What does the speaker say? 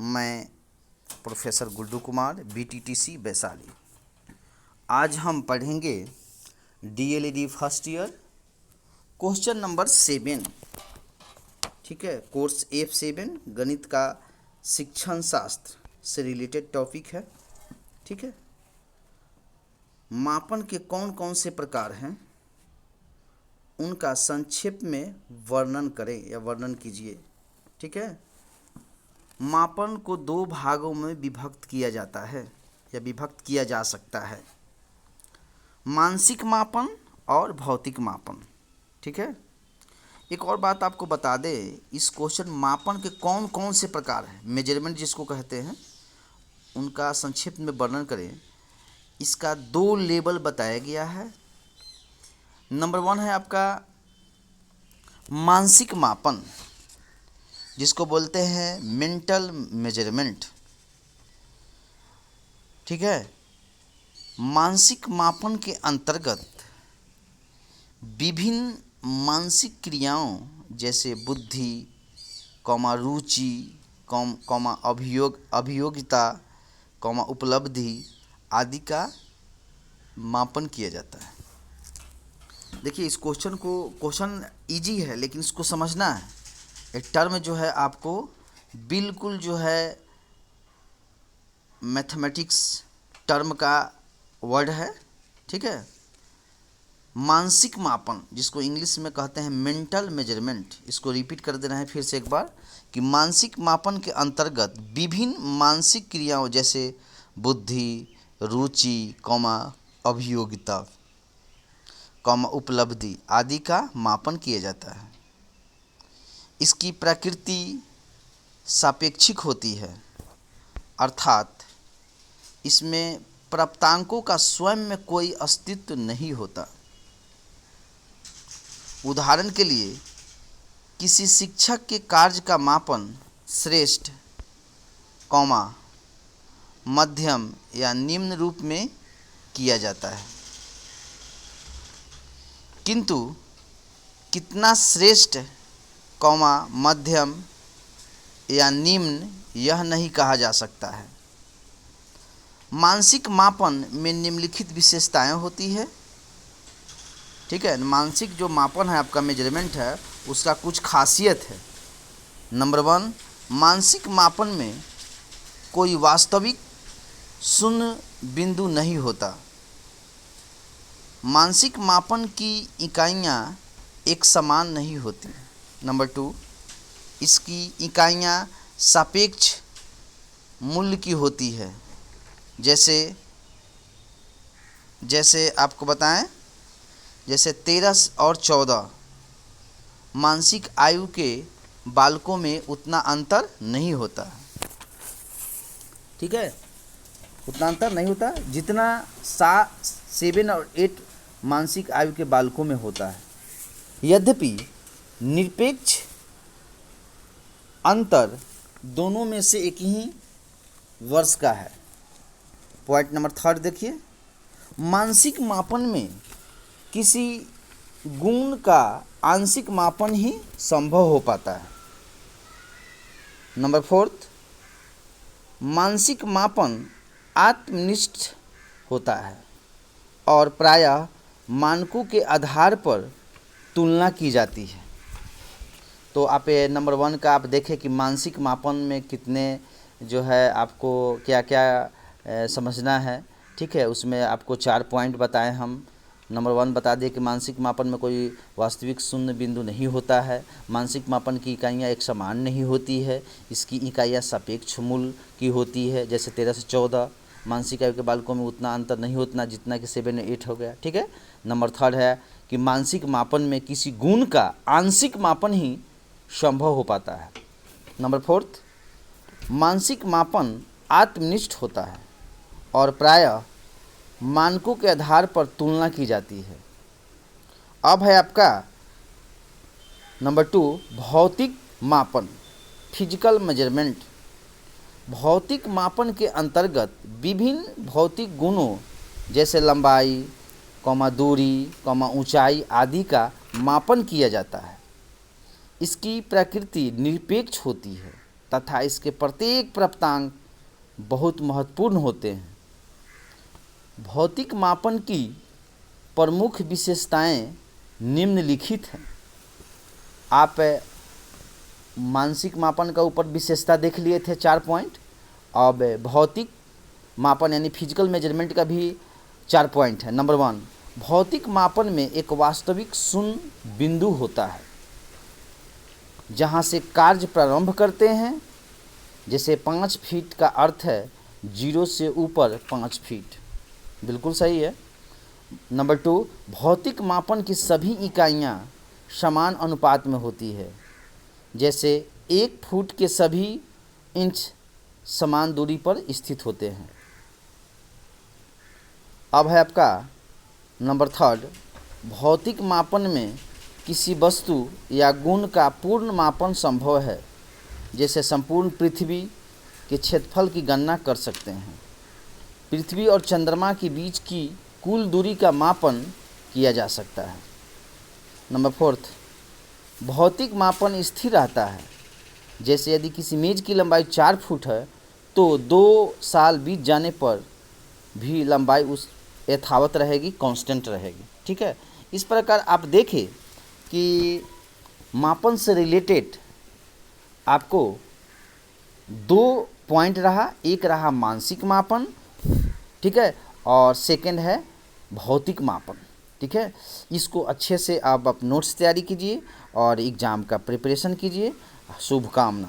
मैं professor Guddu Kumar BTTC Vaishali. आज हम पढ़ेंगे DLED first year question number 7। ठीक है, कोर्स F7 गणित का शिक्षण शास्त्र से रिलेटेड टॉपिक है। ठीक है, मापन के कौन कौन से प्रकार हैं उनका संक्षेप में वर्णन करें या वर्णन कीजिए। ठीक है, मापन को दो भागों में विभक्त किया जाता है या विभक्त किया जा सकता है, मानसिक मापन और भौतिक मापन। ठीक है, एक और बात आपको बता दें, इस क्वेश्चन मापन के कौन कौन से प्रकार हैं, मेजरमेंट जिसको कहते हैं, उनका संक्षिप्त में वर्णन करें। इसका 2 लेवल बताया गया है। नंबर 1 है आपका मानसिक मापन, जिसको बोलते हैं मेंटल मेजरमेंट। ठीक है, मानसिक मापन के अंतर्गत विभिन्न मानसिक क्रियाओं जैसे बुद्धि, रुचि, अभियोगिता, उपलब्धि आदि का मापन किया जाता है। देखिए, इस क्वेश्चन इजी है, लेकिन इसको समझना है। एक टर्म जो है आपको बिल्कुल जो है मैथमेटिक्स टर्म का वर्ड है। ठीक है, मानसिक मापन जिसको इंग्लिश में कहते हैं मेंटल मेजरमेंट, इसको रिपीट कर देना है फिर से एक बार कि मानसिक मापन के अंतर्गत विभिन्न मानसिक क्रियाओं जैसे बुद्धि, रुचि, अभियोगिता, उपलब्धि आदि का मापन किया जाता है। इसकी प्रकृति सापेक्षिक होती है, अर्थात इसमें प्राप्तांकों का स्वयं में कोई अस्तित्व नहीं होता। उदाहरण के लिए, किसी शिक्षक के कार्य का मापन श्रेष्ठ, मध्यम या निम्न रूप में किया जाता है, किंतु कितना श्रेष्ठ, मध्यम या निम्न यह नहीं कहा जा सकता है। मानसिक मापन में निम्नलिखित विशेषताएं होती है। ठीक है, मानसिक जो मापन है आपका मेजरमेंट है, उसका कुछ खासियत है। नंबर 1, मानसिक मापन में कोई वास्तविक शून्य बिंदु नहीं होता। मानसिक मापन की इकाइयाँ एक समान नहीं होती। नंबर 2, इसकी इकाइयाँ सापेक्ष मूल्य की होती है। जैसे आपको बताएं, जैसे 13 और 14 मानसिक आयु के बालकों में उतना अंतर नहीं होता। ठीक है, उतना अंतर नहीं होता जितना 7 और 8 मानसिक आयु के बालकों में होता है। यद्यपि निरपेक्ष अंतर दोनों में से एक ही वर्ष का है। पॉइंट नंबर 3 देखिए, मानसिक मापन में किसी गुण का आंशिक मापन ही संभव हो पाता है। नंबर 4, मानसिक मापन आत्मनिष्ठ होता है और प्रायः मानकों के आधार पर तुलना की जाती है। तो आप नंबर 1 का आप देखें कि मानसिक मापन में कितने जो है आपको क्या क्या समझना है। ठीक है, उसमें आपको 4 पॉइंट बताए हम। नंबर 1 बता दिए कि मानसिक मापन में कोई वास्तविक शून्य बिंदु नहीं होता है। मानसिक मापन की इकाइयाँ एक समान नहीं होती है। इसकी इकाइयाँ सापेक्ष मूल्य की होती है। जैसे 13 से 14 मानसिक आयु के बालकों में उतना अंतर नहीं होता जितना कि 7 और 8 हो गया। ठीक है, नंबर 3 है कि मानसिक मापन में किसी गुण का आंशिक मापन ही संभव हो पाता है। नंबर 4, मानसिक मापन आत्मनिष्ठ होता है और प्रायः मानकों के आधार पर तुलना की जाती है। अब है आपका नंबर 2, भौतिक मापन, फिजिकल मेजरमेंट। भौतिक मापन के अंतर्गत विभिन्न भौतिक गुणों जैसे लंबाई, दूरी, ऊंचाई आदि का मापन किया जाता है। इसकी प्रकृति निरपेक्ष होती है तथा इसके प्रत्येक प्राप्तांक बहुत महत्वपूर्ण होते हैं। भौतिक मापन की प्रमुख विशेषताएं निम्नलिखित हैं। आप मानसिक मापन का ऊपर विशेषता देख लिए थे 4 पॉइंट। अब भौतिक मापन यानी फिजिकल मेजरमेंट का भी 4 पॉइंट है। नंबर 1, भौतिक मापन में एक वास्तविक शून्य बिंदु होता है जहां से कार्य प्रारंभ करते हैं। जैसे 5 फीट का अर्थ है 0 से ऊपर 5 फीट, बिल्कुल सही है। नंबर 2, भौतिक मापन की सभी इकाइयां समान अनुपात में होती है। जैसे 1 फुट के सभी इंच समान दूरी पर स्थित होते हैं। अब है आपका नंबर 3, भौतिक मापन में किसी वस्तु या गुण का पूर्ण मापन संभव है। जैसे संपूर्ण पृथ्वी के क्षेत्रफल की गणना कर सकते हैं। पृथ्वी और चंद्रमा के बीच की कुल दूरी का मापन किया जा सकता है। नंबर 4, भौतिक मापन स्थिर रहता है। जैसे यदि किसी मेज की लंबाई 4 फुट है तो 2 साल बीत जाने पर भी लंबाई उस यथावत रहेगी, कांस्टेंट रहेगी। ठीक है। इस प्रकार आप देखें कि मापन से रिलेटेड आपको 2 पॉइंट रहा। एक रहा मानसिक मापन, ठीक है, और सेकंड है भौतिक मापन। ठीक है। इसको अच्छे से आप नोट्स तैयारी कीजिए और एग्ज़ाम का प्रिपरेशन कीजिए। शुभकामना।